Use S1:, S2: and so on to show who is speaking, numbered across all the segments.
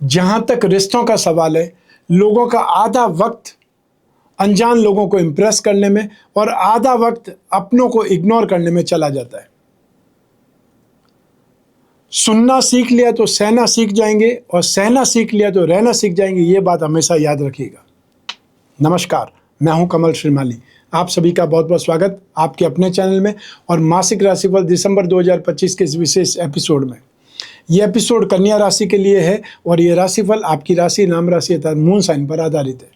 S1: जहाँ तक रिश्तों का सवाल है, लोगों का आधा वक्त अनजान लोगों को इम्प्रेस करने में और आधा वक्त अपनों को इग्नोर करने में चला जाता है। सुनना सीख लिया तो सहना सीख जाएंगे और सहना सीख लिया तो रहना सीख जाएंगे। ये बात हमेशा याद रखिएगा। नमस्कार, मैं हूं कमल श्रीमाली। आप सभी का बहुत बहुत स्वागत आपके अपने चैनल में और मासिक राशिफल दिसंबर 2025 के इस विशेष एपिसोड में। ये एपिसोड कन्या राशि के लिए है और ये राशिफल आपकी राशि, नाम राशि अर्थात मून साइन पर आधारित है।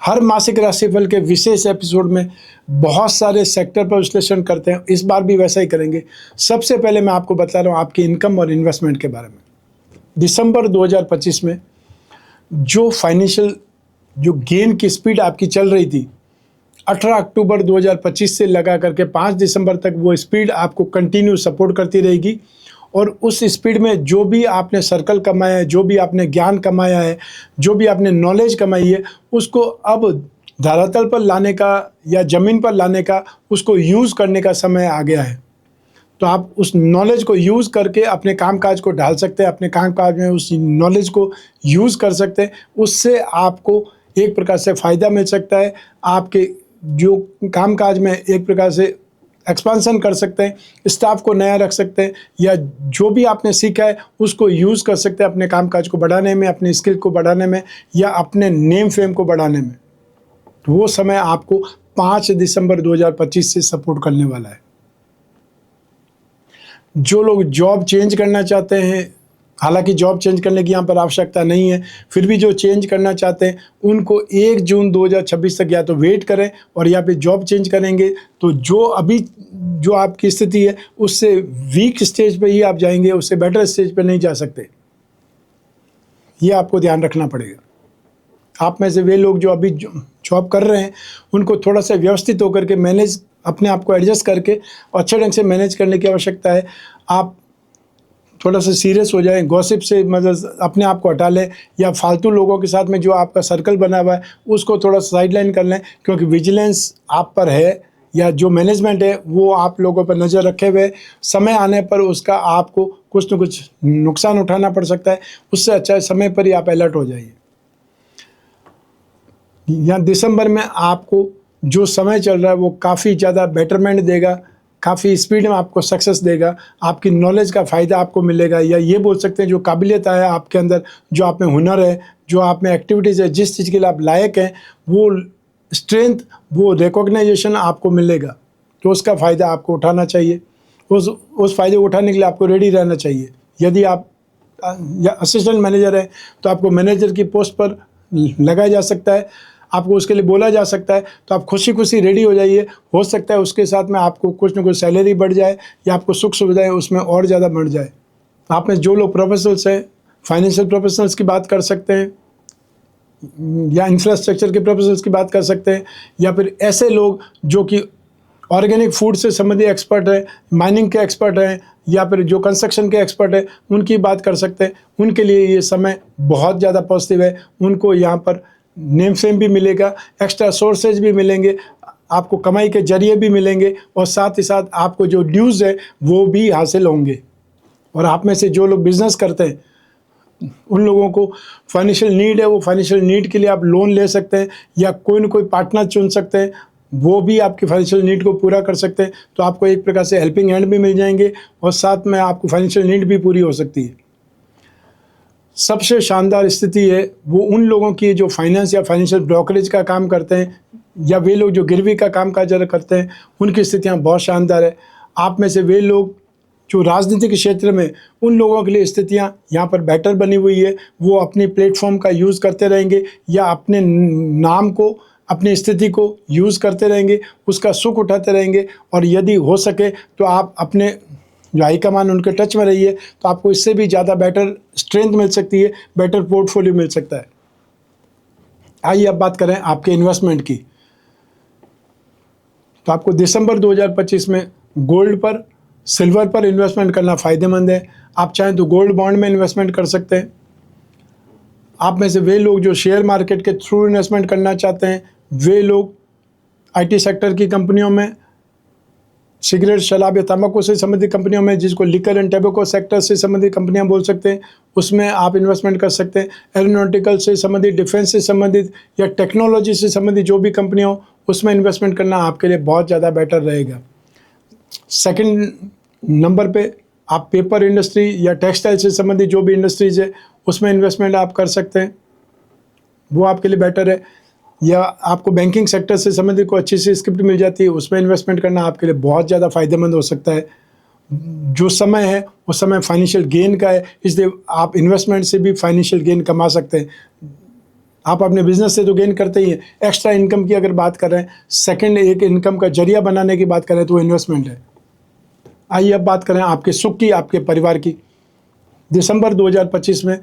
S1: हर मासिक राशिफल के विशेष एपिसोड में बहुत सारे सेक्टर पर विश्लेषण करते हैं। इस बार भी वैसा ही करेंगे। सबसे पहले मैं आपको बता रहा हूँ आपकी इनकम और इन्वेस्टमेंट के बारे में। दिसंबर 2025 में जो फाइनेंशियल गेन की स्पीड आपकी चल रही थी, 18 अक्टूबर 2025 से लगा करके 5 दिसंबर तक वो स्पीड आपको कंटिन्यू सपोर्ट करती रहेगी। और उस स्पीड में जो भी आपने सर्कल कमाया है, जो भी आपने ज्ञान कमाया है, जो भी आपने नॉलेज कमाई है, उसको अब धरातल पर लाने का या ज़मीन पर लाने का, उसको यूज़ करने का समय आ गया है। तो आप उस नॉलेज को यूज़ करके अपने कामकाज को ढाल सकते हैं, अपने कामकाज में उस नॉलेज को यूज़ कर सकते हैं। उससे आपको एक प्रकार से फ़ायदा मिल सकता है। आपके जो कामकाज में एक प्रकार से एक्सपांसन कर सकते हैं, स्टाफ को नया रख सकते हैं, या जो भी आपने सीखा है उसको यूज़ कर सकते हैं अपने कामकाज को बढ़ाने में, अपने स्किल को बढ़ाने में, या अपने नेम फेम को बढ़ाने में। तो वो समय आपको 5 दिसंबर 2025 से सपोर्ट करने वाला है। जो लोग जॉब चेंज करना चाहते हैं, हालांकि जॉब चेंज करने की यहाँ पर आवश्यकता नहीं है, फिर भी जो चेंज करना चाहते हैं उनको 1 जून 2026 तक या तो वेट करें और या फिर जॉब चेंज करेंगे तो जो अभी जो आपकी स्थिति है उससे वीक स्टेज पे ही आप जाएंगे, उससे बेटर स्टेज पे नहीं जा सकते। ये आपको ध्यान रखना पड़ेगा। आप में से वे लोग जो अभी जॉब कर रहे हैं उनको थोड़ा सा व्यवस्थित होकर के मैनेज, अपने आप को एडजस्ट करके और अच्छे ढंग से मैनेज करने की आवश्यकता है। आप थोड़ा सा सीरियस हो जाएं, गॉसिप से मतलब अपने आप को हटा लें, या फालतू लोगों के साथ में जो आपका सर्कल बना हुआ है उसको थोड़ा साइडलाइन कर लें, क्योंकि विजिलेंस आप पर है, या जो मैनेजमेंट है वो आप लोगों पर नज़र रखे हुए। समय आने पर उसका आपको कुछ न कुछ नुकसान उठाना पड़ सकता है। उससे अच्छा है समय पर ही आप अलर्ट हो जाइए। या दिसंबर में आपको जो समय चल रहा है वो काफ़ी ज़्यादा बेटरमेंट देगा, काफ़ी स्पीड में आपको सक्सेस देगा। आपकी नॉलेज का फ़ायदा आपको मिलेगा, या ये बोल सकते हैं जो काबिलियत है आपके अंदर, जो आप में हुनर है, जो आप में एक्टिविटीज़ है, जिस चीज़ के लिए आप लायक हैं, वो स्ट्रेंथ, वो रिकॉग्नाइजेशन आपको मिलेगा। तो उसका फ़ायदा आपको उठाना चाहिए। उस फ़ायदे को उठाने के लिए आपको रेडी रहना चाहिए। यदि आप या असिस्टेंट मैनेजर हैं तो आपको मैनेजर की पोस्ट पर लगाया जा सकता है, आपको उसके लिए बोला जा सकता है। तो आप खुशी खुशी रेडी हो जाइए। हो सकता है उसके साथ में आपको कुछ न कुछ सैलरी बढ़ जाए, या आपको सुख सुविधाएं उसमें और ज़्यादा बढ़ जाए। आप में जो लोग प्रोफेशनल्स हैं, फाइनेंशियल प्रोफेशनल्स की बात कर सकते हैं, या इंफ्रास्ट्रक्चर के प्रोफेशनल्स की बात कर सकते हैं, या फिर ऐसे लोग जो कि ऑर्गेनिक फूड से संबंधित एक्सपर्ट हैं, माइनिंग के एक्सपर्ट हैं, या फिर जो कंस्ट्रक्शन के एक्सपर्ट हैं, उनकी बात कर सकते हैं। उनके लिए ये समय बहुत ज़्यादा पॉजिटिव है। उनको यहाँ पर नेम फेम भी मिलेगा, एक्स्ट्रा सोर्सेज भी मिलेंगे, आपको कमाई के जरिए भी मिलेंगे, और साथ ही साथ आपको जो ड्यूज़ है वो भी हासिल होंगे। और आप में से जो लोग बिज़नेस करते हैं उन लोगों को फाइनेंशियल नीड है, वो फाइनेंशियल नीड के लिए आप लोन ले सकते हैं, या कोई न कोई पार्टनर चुन सकते हैं, वो भी आपकी फाइनेंशियल नीड को पूरा कर सकते हैं। तो आपको एक प्रकार से हेल्पिंग हैंड भी मिल जाएंगे और साथ में आपको फाइनेंशियल नीड भी पूरी हो सकती है। सबसे शानदार स्थिति है वो उन लोगों की जो फाइनेंस या फाइनेंशियल ब्रोकरेज का काम करते हैं, या वे लोग जो गिरवी का काम काज करते हैं, उनकी स्थितियाँ बहुत शानदार है। आप में से वे लोग जो राजनीतिक क्षेत्र में, उन लोगों के लिए स्थितियाँ यहाँ पर बेटर बनी हुई है। वो अपनी प्लेटफॉर्म का यूज़ करते रहेंगे, या अपने नाम को, अपनी स्थिति को यूज़ करते रहेंगे, उसका सुख उठाते रहेंगे। और यदि हो सके तो आप अपने जो हाईकमान उनके टच में रहिए, तो आपको इससे भी ज़्यादा बेटर स्ट्रेंथ मिल सकती है, बेटर पोर्टफोलियो मिल सकता है। आइए अब बात करें आपके इन्वेस्टमेंट की। तो आपको दिसंबर 2025 में गोल्ड पर, सिल्वर पर इन्वेस्टमेंट करना फ़ायदेमंद है। आप चाहें तो गोल्ड बॉन्ड में इन्वेस्टमेंट कर सकते हैं। आप में से वे लोग जो शेयर मार्केट के थ्रू इन्वेस्टमेंट करना चाहते हैं, वे लोग आईटी सेक्टर की कंपनियों में, सिगरेट, शराब या तंबाकू से संबंधित कंपनियों में, जिसको लिकर एंड टैबेको सेक्टर से संबंधित कंपनियां बोल सकते हैं, उसमें आप इन्वेस्टमेंट कर सकते हैं। एरोनॉटिकल से संबंधित, डिफेंस से संबंधित या टेक्नोलॉजी से संबंधित जो भी कंपनियां हो, उसमें इन्वेस्टमेंट करना आपके लिए बहुत ज़्यादा बेटर रहेगा। सेकंड नंबर पे आप पेपर इंडस्ट्री या टेक्सटाइल से संबंधित जो भी इंडस्ट्रीज है, उसमें इन्वेस्टमेंट आप कर सकते हैं, वो आपके लिए बेटर है। या आपको बैंकिंग सेक्टर से संबंधित कोई अच्छी सी स्क्रिप्ट मिल जाती है, उसमें इन्वेस्टमेंट करना आपके लिए बहुत ज़्यादा फायदेमंद हो सकता है। जो समय है वो समय फाइनेंशियल गेन का है, इसलिए आप इन्वेस्टमेंट से भी फाइनेंशियल गेन कमा सकते हैं। आप अपने बिजनेस से तो गेन करते ही हैं, एक्स्ट्रा इनकम की अगर बात कर रहे हैं, सेकंड एक इनकम का जरिया बनाने की बात करें तो वो इन्वेस्टमेंट है। आइए अब बात करें आपके सुख की, आपके परिवार की। दिसंबर 2025 में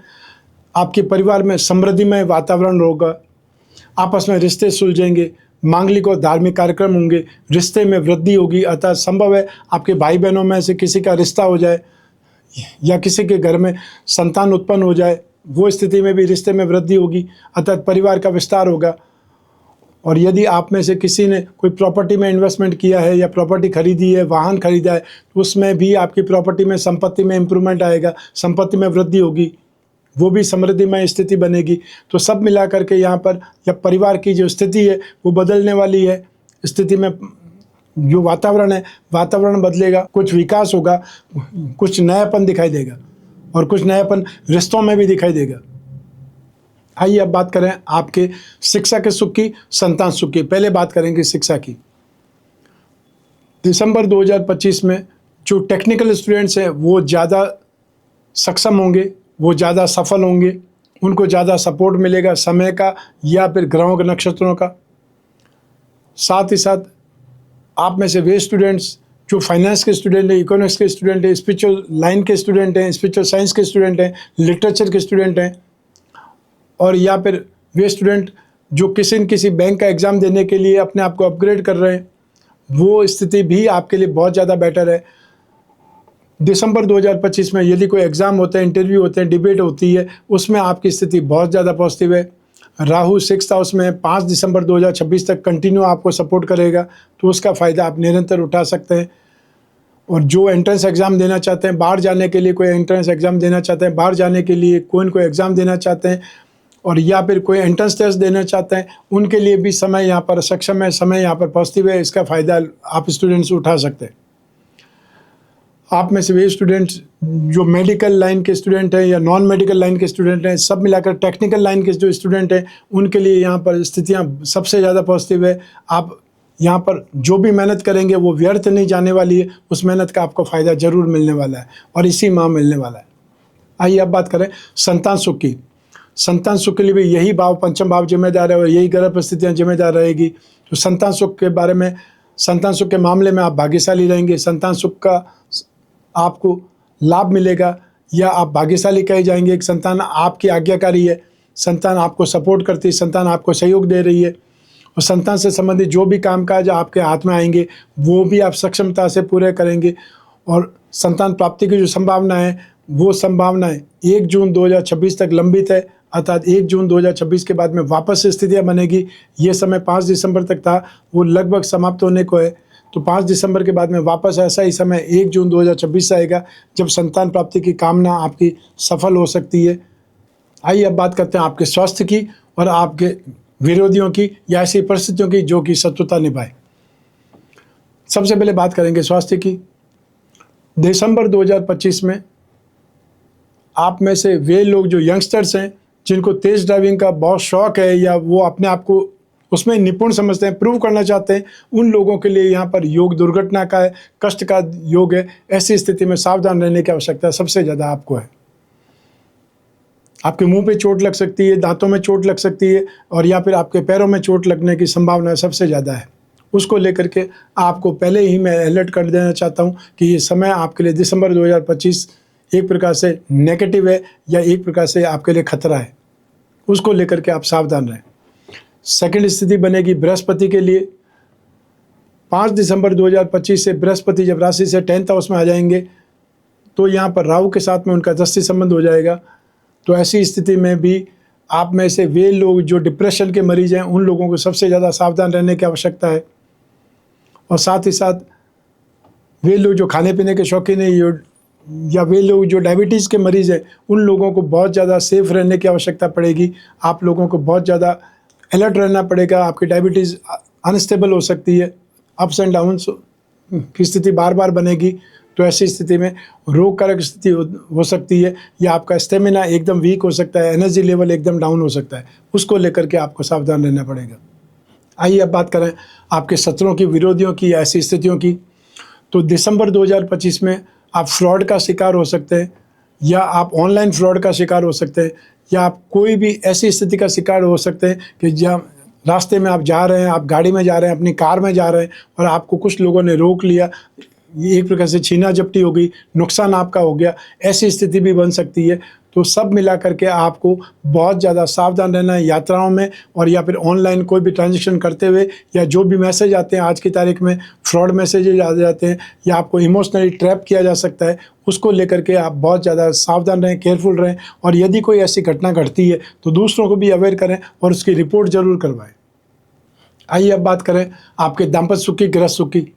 S1: आपके परिवार में समृद्धिमय वातावरण होगा, आपस में रिश्ते सुलझेंगे, मांगलिक और धार्मिक कार्यक्रम होंगे, रिश्ते में वृद्धि होगी। अतः संभव है आपके भाई बहनों में से किसी का रिश्ता हो जाए या किसी के घर में संतान उत्पन्न हो जाए, वो स्थिति में भी रिश्ते में वृद्धि होगी, अतः परिवार का विस्तार होगा। और यदि आप में से किसी ने कोई प्रॉपर्टी में इन्वेस्टमेंट किया है या प्रॉपर्टी खरीदी है, वाहन खरीदा है, तो उसमें भी आपकी प्रॉपर्टी में, संपत्ति में इम्प्रूवमेंट आएगा, संपत्ति में वृद्धि होगी, वो भी समृद्धिमय स्थिति बनेगी। तो सब मिला करके यहाँ पर या परिवार की जो स्थिति है वो बदलने वाली है। स्थिति में जो वातावरण है, वातावरण बदलेगा, कुछ विकास होगा, कुछ नयापन दिखाई देगा और कुछ नयापन रिश्तों में भी दिखाई देगा। आइए अब बात करें आपके शिक्षा के सुख की, संतान सुख की। पहले बात करेंगे शिक्षा की। दिसंबर 2025 में जो टेक्निकल स्टूडेंट्स हैं वो ज़्यादा सक्षम होंगे, वो ज़्यादा सफल होंगे, उनको ज़्यादा सपोर्ट मिलेगा समय का या फिर ग्रहों के, नक्षत्रों का। साथ ही साथ आप में से वे स्टूडेंट्स जो फाइनेंस के स्टूडेंट हैं, इकोनॉमिक्स के स्टूडेंट हैं, स्पिरिचुअल लाइन के स्टूडेंट हैं, स्पिरिचुअल साइंस के स्टूडेंट हैं, लिटरेचर के स्टूडेंट हैं, और या फिर वे स्टूडेंट जो किसी न किसी बैंक का एग्ज़ाम देने के लिए अपने आप को अपग्रेड कर रहे हैं, वो स्थिति भी आपके लिए बहुत ज़्यादा बेटर है। दिसंबर 2025 में यदि कोई एग्ज़ाम होते हैं, इंटरव्यू होते हैं, डिबेट होती है, उसमें आपकी स्थिति बहुत ज़्यादा पॉजिटिव है। राहु 6th हाउस में 5 दिसंबर 2026 तक कंटिन्यू आपको सपोर्ट करेगा, तो उसका फ़ायदा आप निरंतर उठा सकते हैं। और जो एंट्रेंस एग्ज़ाम देना चाहते हैं, बाहर जाने के लिए कोई एंट्रेंस एग्ज़ाम देना चाहते हैं, बाहर जाने के लिए कोई एग्ज़ाम देना चाहते हैं, और या फिर कोई एंट्रेंस टेस्ट देना चाहते हैं, उनके लिए भी समय यहाँ पर सक्षम है, समय यहाँ पर पॉजिटिव है। इसका फ़ायदा आप स्टूडेंट्स उठा सकते हैं। आप में से वे स्टूडेंट्स जो मेडिकल लाइन के स्टूडेंट हैं या नॉन मेडिकल लाइन के स्टूडेंट हैं, सब मिलाकर टेक्निकल लाइन के जो स्टूडेंट हैं, उनके लिए यहाँ पर स्थितियाँ सबसे ज़्यादा पॉजिटिव है। आप यहाँ पर जो भी मेहनत करेंगे वो व्यर्थ नहीं जाने वाली है, उस मेहनत का आपको फ़ायदा ज़रूर मिलने वाला है और इसी माह मिलने वाला है। आइए अब बात करें संतान सुख की। संतान सुख के लिए भी यही भाव, पंचम भाव जिम्मेदार है और यही ग्रह परिस्थितियाँ जिम्मेदार रहेगी। तो संतान सुख के बारे में, संतान सुख के मामले में आप भाग्यशाली रहेंगे। संतान सुख का आपको लाभ मिलेगा या आप भाग्यशाली कहे जाएंगे। एक संतान आपकी आज्ञाकारी है, संतान आपको सपोर्ट करती है, संतान आपको सहयोग दे रही है, और संतान से संबंधित जो भी कामकाज आपके हाथ में आएंगे वो भी आप सक्षमता से पूरे करेंगे। और संतान प्राप्ति की जो संभावना है, वो संभावनाएं 1 जून 2026 तक लंबित है, अर्थात 1 जून 2026 के बाद में वापस से स्थितियाँ बनेगी। ये समय 5 दिसंबर तक था, वो लगभग समाप्त होने को है। तो 5 दिसंबर के बाद में वापस ऐसा ही समय 1 जून 2026 आएगा जब संतान प्राप्ति की कामना आपकी सफल हो सकती है। आइए अब बात करते हैं आपके स्वास्थ्य की और आपके विरोधियों की या ऐसी परिस्थितियों की जो कि शत्रुता निभाए। सबसे पहले बात करेंगे स्वास्थ्य की। दिसंबर 2025 में आप में से वे लोग जो यंगस्टर्स हैं, जिनको तेज़ ड्राइविंग का बहुत शौक़ है या वो अपने आप को उसमें निपुण समझते हैं, प्रूव करना चाहते हैं, उन लोगों के लिए यहाँ पर योग दुर्घटना का है, कष्ट का योग है। ऐसी स्थिति में सावधान रहने की आवश्यकता सबसे ज़्यादा आपको है। आपके मुंह पे चोट लग सकती है, दांतों में चोट लग सकती है, और या फिर आपके पैरों में चोट लगने की संभावना सबसे ज़्यादा है। उसको लेकर के आपको पहले ही मैं अलर्ट कर देना चाहता हूँ कि ये समय आपके लिए दिसंबर 2025 एक प्रकार से नेगेटिव है या एक प्रकार से आपके लिए खतरा है। उसको लेकर के आप सावधान रहें। सेकंड स्थिति बनेगी बृहस्पति के लिए। 5 दिसंबर 2025 से बृहस्पति जब राशि से 10th हाउस में आ जाएंगे तो यहाँ पर राहु के साथ में उनका दृष्टि संबंध हो जाएगा। तो ऐसी स्थिति में भी आप में से वे लोग जो डिप्रेशन के मरीज हैं, उन लोगों को सबसे ज़्यादा सावधान रहने की आवश्यकता है। और साथ ही साथ वे लोग जो खाने पीने के शौकीन है या वे लोग जो डायबिटीज़ के मरीज़ हैं, उन लोगों को बहुत ज़्यादा सेफ रहने की आवश्यकता पड़ेगी। आप लोगों को बहुत ज़्यादा अलर्ट रहना पड़ेगा। आपकी डायबिटीज़ अनस्टेबल हो सकती है, अप्स एंड डाउन्स की स्थिति बार बार बनेगी। तो ऐसी स्थिति में रोग कारक स्थिति हो सकती है, या आपका स्टेमिना एकदम वीक हो सकता है, एनर्जी लेवल एकदम डाउन हो सकता है। उसको लेकर के आपको सावधान रहना पड़ेगा। आइए अब बात करें आपके शत्रुओं की, विरोधियों की, या ऐसी स्थितियों की। तो दिसंबर 2025 में आप फ्रॉड का शिकार हो सकते हैं, या आप ऑनलाइन फ्रॉड का शिकार हो सकते हैं, या आप कोई भी ऐसी स्थिति का शिकार हो सकते हैं कि जहाँ रास्ते में आप जा रहे हैं, आप गाड़ी में जा रहे हैं, अपनी कार में जा रहे हैं और आपको कुछ लोगों ने रोक लिया, ये एक प्रकार से छीना झपटी हो गई, नुकसान आपका हो गया, ऐसी स्थिति भी बन सकती है। तो सब मिला करके आपको बहुत ज़्यादा सावधान रहना है यात्राओं में, और या फिर ऑनलाइन कोई भी ट्रांजैक्शन करते हुए, या जो भी मैसेज आते हैं आज की तारीख में फ्रॉड मैसेजेज आ जाते हैं, या आपको इमोशनली ट्रैप किया जा सकता है, उसको लेकर के आप बहुत ज़्यादा सावधान रहें, केयरफुल रहें। और यदि कोई ऐसी घटना घटती है तो दूसरों को भी अवेयर करें और उसकी रिपोर्ट ज़रूर करवाएं। आइए अब बात करें आपके दाम्पत्य सुख की, गृह सुख की।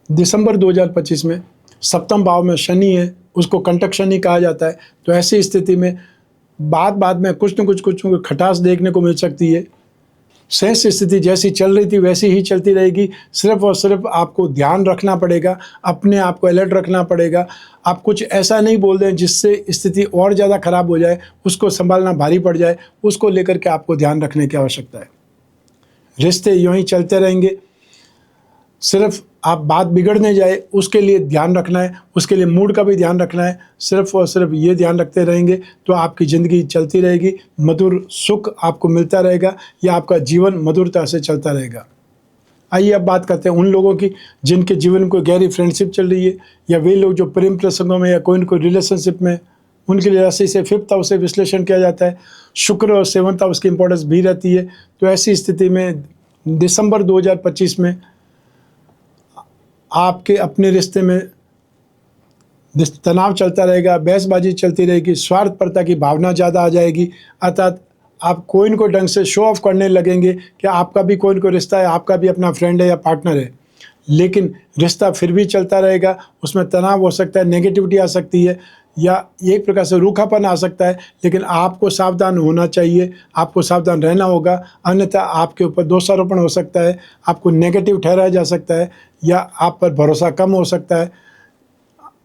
S1: दिसंबर 2025 में सप्तम भाव में शनि है, उसको कंटक शनि कहा जाता है। तो ऐसी स्थिति में बाद में कुछ न कुछ खटास देखने को मिल सकती है। शेष स्थिति जैसी चल रही थी वैसी ही चलती रहेगी। सिर्फ और सिर्फ आपको ध्यान रखना पड़ेगा, अपने आप को अलर्ट रखना पड़ेगा। आप कुछ ऐसा नहीं बोल दें जिससे स्थिति और ज़्यादा खराब हो जाए, उसको संभालना भारी पड़ जाए। उसको लेकर के आपको ध्यान रखने की आवश्यकता है। रिश्ते यूँ ही चलते रहेंगे, सिर्फ आप बात बिगड़ने जाए उसके लिए ध्यान रखना है, उसके लिए मूड का भी ध्यान रखना है। सिर्फ और सिर्फ ये ध्यान रखते रहेंगे तो आपकी ज़िंदगी चलती रहेगी, मधुर सुख आपको मिलता रहेगा, या आपका जीवन मधुरता से चलता रहेगा। आइए अब बात करते हैं उन लोगों की जिनके जीवन में कोई गहरी फ्रेंडशिप चल रही है, या वे लोग जो प्रेम प्रसंगों में या कोई न कोई रिलेशनशिप में। उनके लिए राशि से 5th हाउस से विश्लेषण किया जाता है। शुक्र और 7th हाउस की इंपॉर्टेंस भी रहती है। तो ऐसी स्थिति में दिसंबर 2025 में आपके अपने रिश्ते में तनाव चलता रहेगा, बहसबाजी चलती रहेगी, स्वार्थपरता की भावना ज़्यादा आ जाएगी। अर्थात आप कोई न कोई ढंग से शो ऑफ करने लगेंगे कि आपका भी कोई न कोई रिश्ता है, आपका भी अपना फ्रेंड है या पार्टनर है, लेकिन रिश्ता फिर भी चलता रहेगा। उसमें तनाव हो सकता है, नेगेटिविटी आ सकती है, या एक प्रकार से रूखापन आ सकता है। लेकिन आपको सावधान होना चाहिए, आपको सावधान रहना होगा, अन्यथा आपके ऊपर दोषारोपण हो सकता है, आपको नेगेटिव ठहराया जा सकता है, या आप पर भरोसा कम हो सकता है।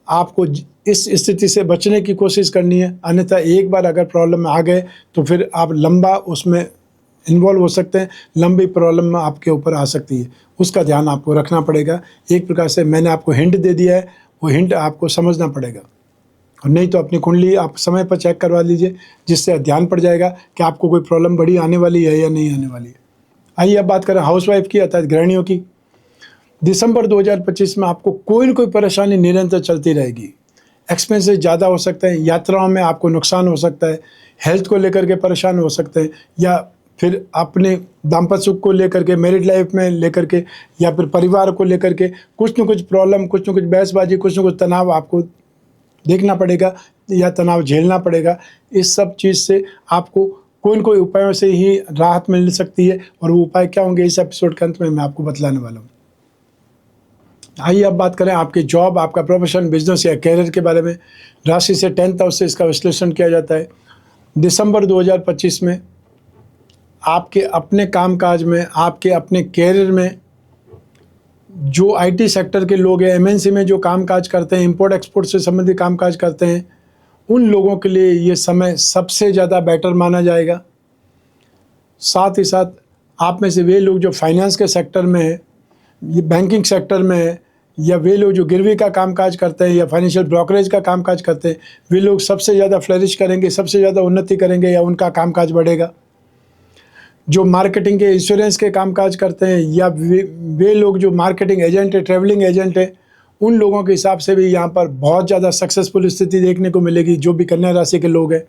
S1: आपको इस स्थिति से बचने की कोशिश करनी है, अन्यथा एक बार अगर प्रॉब्लम में आ गए तो फिर आप लंबा उसमें इन्वॉल्व हो सकते हैं, लंबी प्रॉब्लम में आपके ऊपर आ सकती है। उसका ध्यान आपको रखना पड़ेगा। एक प्रकार से मैंने आपको हिंट दे दिया है, वो हिंट आपको समझना पड़ेगा, और नहीं तो अपनी कुंडली आप समय पर चेक करवा लीजिए, जिससे ध्यान पड़ जाएगा कि आपको कोई प्रॉब्लम बड़ी आने वाली है या नहीं आने वाली है। आइए अब बात करें हाउसवाइफ की, अर्थात गृहिणियों की। दिसंबर 2025 में आपको कोई न कोई परेशानी निरंतर चलती रहेगी। एक्सपेंसेस ज़्यादा हो सकते हैं, यात्राओं में आपको नुकसान हो सकता है, हेल्थ को लेकर के परेशान हो सकते हैं, या फिर अपने दाम्पत्य सुख को लेकर के, मैरिड लाइफ में लेकर के, या फिर परिवार को लेकर के कुछ न कुछ प्रॉब्लम, कुछ न कुछ बहसबाजी, कुछ न कुछ तनाव आपको देखना पड़ेगा या तनाव झेलना पड़ेगा। इस सब चीज़ से आपको कोई न कोई उपायों से ही राहत मिल सकती है, और वो उपाय क्या होंगे इस एपिसोड के अंत में मैं आपको बतलाने वाला हूँ। आइए अब बात करें आपकी जॉब, आपका प्रोफेशन, बिजनेस या कैरियर के बारे में। राशि से 10th हाउस से इसका विश्लेषण किया जाता है। दिसंबर 2025 में आपके अपने कामकाज में, आपके अपने कैरियर में, जो आईटी सेक्टर के लोग हैं, एमएनसी में जो कामकाज करते हैं, इंपोर्ट एक्सपोर्ट से संबंधित कामकाज करते हैं, उन लोगों के लिए ये समय सबसे ज़्यादा बेटर माना जाएगा। साथ ही साथ आप में से वे लोग जो फाइनेंस के सेक्टर में है, ये बैंकिंग सेक्टर में है, या वे लोग जो गिरवी का कामकाज करते हैं या फाइनेंशियल ब्रोकरेज का कामकाज करते हैं, वे लोग सबसे ज़्यादा फ्लरिश करेंगे, सबसे ज़्यादा उन्नति करेंगे, या उनका कामकाज बढ़ेगा। जो मार्केटिंग के, इंश्योरेंस के कामकाज करते हैं, या वे लोग जो मार्केटिंग एजेंट है, ट्रैवलिंग एजेंट है, उन लोगों के हिसाब से भी यहाँ पर बहुत ज़्यादा सक्सेसफुल स्थिति देखने को मिलेगी। जो भी कन्या राशि के लोग हैं,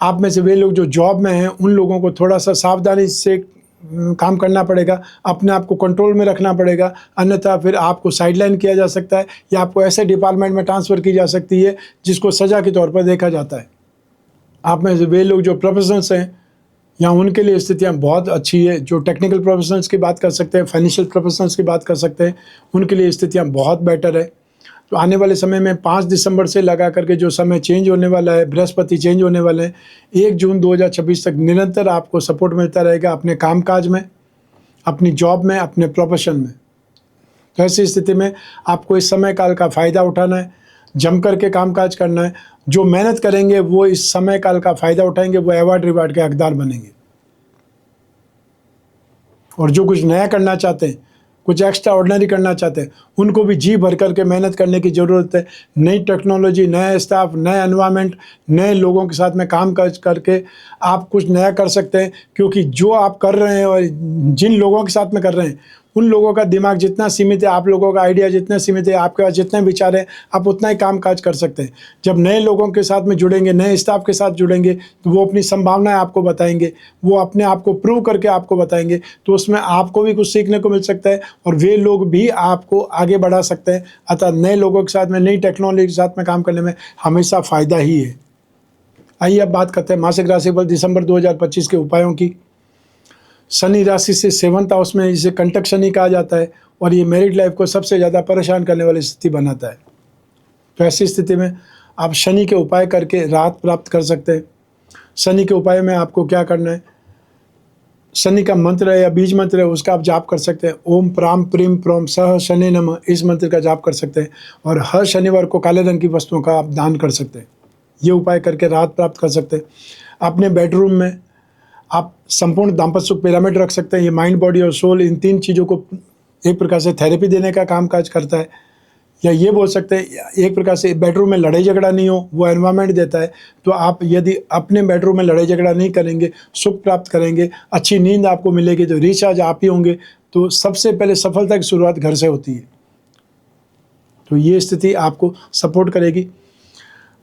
S1: आप में से वे लोग जो जॉब में हैं, उन लोगों को थोड़ा सा सावधानी से काम करना पड़ेगा, अपने आप को कंट्रोल में रखना पड़ेगा, अन्यथा फिर आपको साइडलाइन किया जा सकता है, या आपको ऐसे डिपार्टमेंट में ट्रांसफ़र की जा सकती है जिसको सज़ा के तौर पर देखा जाता है। आप में से वे लोग जो प्रोफेशनल्स हैं, या उनके लिए स्थितियाँ बहुत अच्छी है। जो टेक्निकल प्रोफेशनल्स की बात कर सकते हैं, फाइनेंशियल प्रोफेशनल्स की बात कर सकते हैं, उनके लिए स्थितियाँ बहुत बेटर है। तो आने वाले समय में 5 दिसंबर से लगा करके जो समय चेंज होने वाला है, बृहस्पति चेंज होने वाले हैं, 1 जून 2026 तक निरंतर आपको सपोर्ट मिलता रहेगा अपने कामकाज में, अपनी जॉब में, अपने प्रोफेशन में। तो ऐसी स्थिति में आपको इस समय काल का फ़ायदा उठाना है, जम करके कामकाज करना है। जो मेहनत करेंगे वो इस समय काल का फ़ायदा उठाएंगे, वो अवार्ड रिवार्ड के हकदार बनेंगे। और जो कुछ नया करना चाहते हैं, कुछ एक्स्ट्रा ऑर्डिनरी करना चाहते हैं, उनको भी जी भर करके मेहनत करने की ज़रूरत है। नई टेक्नोलॉजी, नया स्टाफ, नया एनवायरनमेंट, नए लोगों के साथ में काम काज करके आप कुछ नया कर सकते हैं। क्योंकि जो आप कर रहे हैं और जिन लोगों के साथ में कर रहे हैं, उन लोगों का दिमाग जितना सीमित है, आप लोगों का आइडिया जितना सीमित है, आपके पास जितने विचार हैं, आप उतना ही काम काज कर सकते हैं। जब नए लोगों के साथ में जुड़ेंगे, नए स्टाफ के साथ जुड़ेंगे, तो वो अपनी संभावनाएं आपको बताएंगे, वो अपने आप को प्रूव करके आपको बताएंगे। तो उसमें आपको भी कुछ सीखने को मिल सकता है और वे लोग भी आपको आगे बढ़ा सकते हैं। अतः नए लोगों के साथ में, नई टेक्नोलॉजी के साथ में काम करने में हमेशा फ़ायदा ही है। आइए अब बात करते हैं मासिक राशिफल दिसंबर 2025 के उपायों की। शनि राशि से 7th हाउस में, इसे कंटक शनि कहा जाता है और ये मैरिड लाइफ को सबसे ज़्यादा परेशान करने वाली स्थिति बनाता है। तो ऐसी स्थिति में आप शनि के उपाय करके राहत प्राप्त कर सकते हैं। शनि के उपाय में आपको क्या करना है, शनि का मंत्र है या बीज मंत्र है, उसका आप जाप कर सकते हैं। ओम प्राम प्रीम प्रोम सह शनि नमः, इस मंत्र का जाप कर सकते हैं। और हर शनिवार को काले रंग की वस्तुओं का आप दान कर सकते हैं। ये उपाय करके राहत प्राप्त कर सकते हैं। अपने बेडरूम में आप संपूर्ण दाम्पत्य सुख पिरामिड रख सकते हैं। ये माइंड, बॉडी और सोल, इन 3 चीज़ों को एक प्रकार से थेरेपी देने का काम काज करता है। या ये बोल सकते हैं एक प्रकार से बेडरूम में लड़ाई झगड़ा नहीं हो, वो एनवायरनमेंट देता है। तो आप यदि अपने बेडरूम में लड़ाई झगड़ा नहीं करेंगे, सुख प्राप्त करेंगे, अच्छी नींद आपको मिलेगी, तो रिचार्ज आप ही होंगे। तो सबसे पहले सफलता की शुरुआत घर से होती है। तो ये स्थिति आपको सपोर्ट करेगी।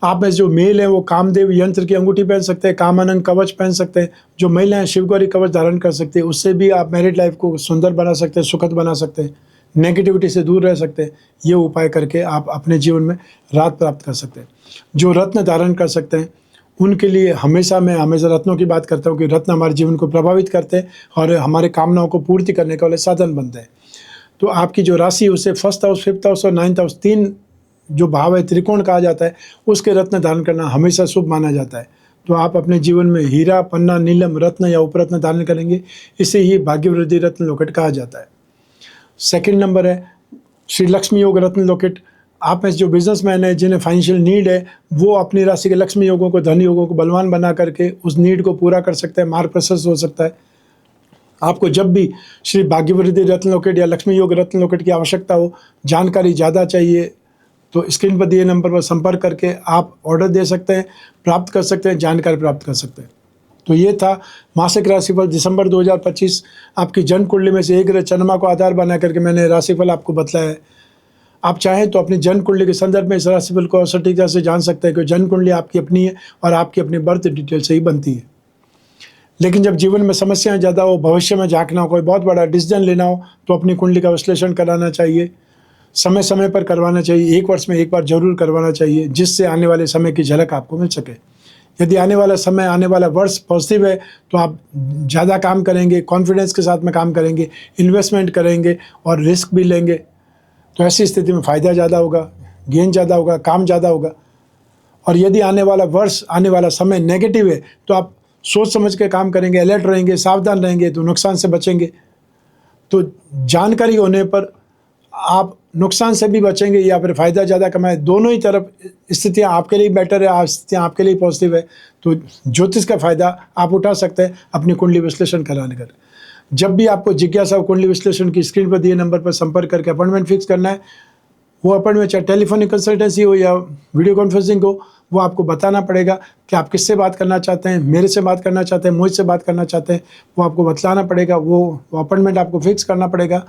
S1: आप में जो मेल है वो कामदेव यंत्र की अंगूठी पहन सकते हैं, कामानंद कवच पहन सकते हैं। जो महिलाएं शिवगौरी कवच धारण कर सकते हैं, उससे भी आप मैरिड लाइफ को सुंदर बना सकते हैं, सुखद बना सकते हैं, नेगेटिविटी से दूर रह सकते हैं। ये उपाय करके आप अपने जीवन में राहत प्राप्त कर सकते हैं। जो रत्न धारण कर सकते हैं, उनके लिए मैं हमेशा रत्नों की बात करता हूँ कि रत्न हमारे जीवन को प्रभावित करते हैं और हमारे कामनाओं को पूर्ति करने का वाले साधन बनते हैं। तो आपकी जो राशि है उसे 1st हाउस, 5th हाउस और 9th हाउस, 3 जो भाव है, त्रिकोण कहा जाता है, उसके रत्न धारण करना हमेशा शुभ माना जाता है। तो आप अपने जीवन में हीरा, पन्ना, नीलम, रत्न या उपरत्न धारण करेंगे, इसे ही भाग्यवृद्धि रत्न लॉकेट कहा जाता है। सेकंड नंबर है श्री लक्ष्मी योग रत्न लॉकेट। आप में जो बिजनेसमैन है, जिन्हें फाइनेंशियल नीड है, वो अपनी राशि के लक्ष्मी योगों को, धन योगों को बलवान बना करके उस नीड को पूरा कर सकते हैं, मार्ग प्रशस्त हो सकता है। आपको जब भी श्री भाग्यवृद्धि रत्न लॉकेट या लक्ष्मी योग रत्न लॉकेट की आवश्यकता हो, जानकारी ज़्यादा चाहिए, तो स्क्रीन पर दिए नंबर पर संपर्क करके आप ऑर्डर दे सकते हैं, प्राप्त कर सकते हैं, जानकारी प्राप्त कर सकते हैं। तो ये था मासिक राशिफल दिसंबर 2025। आपकी जन्म कुंडली में से एक ग्रह चंद्रमा को आधार बना करके मैंने राशिफल आपको बतलाया है। आप चाहें तो अपनी जन्म कुंडली के संदर्भ में इस राशिफल को सटीकता से जान सकते हैं कि जन्म कुंडली आपकी अपनी है और आपकी अपनी बर्थ डिटेल से ही बनती है। लेकिन जब जीवन में समस्याएं ज़्यादा हो, भविष्य में झांकना हो, कोई बहुत बड़ा डिसीजन लेना हो, तो अपनी कुंडली का विश्लेषण कराना चाहिए। समय समय पर करवाना चाहिए, 1 वर्ष में 1 बार जरूर करवाना चाहिए, जिससे आने वाले समय की झलक आपको मिल सके। यदि आने वाला वर्ष पॉजिटिव है, तो आप ज़्यादा काम करेंगे, कॉन्फिडेंस के साथ में काम करेंगे, इन्वेस्टमेंट करेंगे और रिस्क भी लेंगे। तो ऐसी स्थिति में फ़ायदा ज़्यादा होगा, गेन ज़्यादा होगा, काम ज़्यादा होगा। और यदि आने वाला समय नेगेटिव है, तो आप सोच समझ के काम करेंगे, अलर्ट रहेंगे, सावधान रहेंगे, तो नुकसान से बचेंगे। तो जानकारी होने पर आप नुकसान से भी बचेंगे या फिर फ़ायदा ज़्यादा कमाएं। दोनों ही तरफ स्थितियाँ आपके लिए बेटर है, स्थितियाँ आपके लिए पॉजिटिव है। तो ज्योतिष का फ़ायदा आप उठा सकते हैं अपनी कुंडली विश्लेषण कराने कर। जब भी आपको जिज्ञासा हो कुंडली विश्लेषण की, स्क्रीन पर दिए नंबर पर संपर्क करके अपॉइंटमेंट फिक्स करना है। वो अपॉइंटमेंट चाहे टेलीफोनिक कंसल्टेंसी हो या वीडियो कॉन्फ्रेंसिंग हो, वो आपको बताना पड़ेगा कि आप किससे बात करना चाहते हैं, मेरे से बात करना चाहते हैं, मुझसे बात करना चाहते हैं। वो आपको बतलाना पड़ेगा, वो अपॉइंटमेंट आपको फिक्स करना पड़ेगा।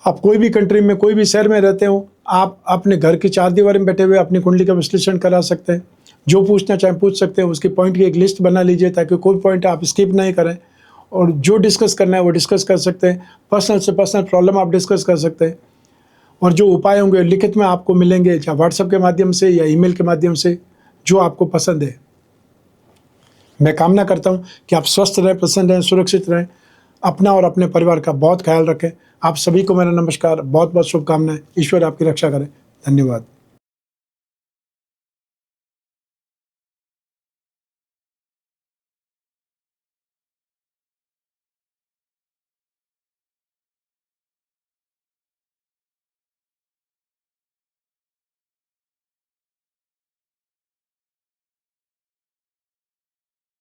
S1: आप कोई भी कंट्री में, कोई भी शहर में रहते हो, आप अपने घर की 4 दीवारी में बैठे हुए अपनी कुंडली का विश्लेषण करा सकते हैं। जो पूछना चाहें पूछ सकते हैं। उसकी पॉइंट की एक लिस्ट बना लीजिए ताकि कोई पॉइंट आप स्किप नहीं करें, और जो डिस्कस करना है वो डिस्कस कर सकते हैं। पर्सनल से पर्सनल प्रॉब्लम आप डिस्कस कर सकते हैं, और जो उपाय होंगे लिखित में आपको मिलेंगे, चाहे व्हाट्सएप के माध्यम से या ईमेल के माध्यम से, जो आपको पसंद है। मैं कामना करता हूँ कि आप स्वस्थ रहें, प्रसन्न रहें, सुरक्षित रहें, अपना और अपने परिवार का बहुत ख्याल रखें। आप सभी को मेरा नमस्कार, बहुत बहुत शुभकामनाएं। ईश्वर आपकी रक्षा करे। धन्यवाद।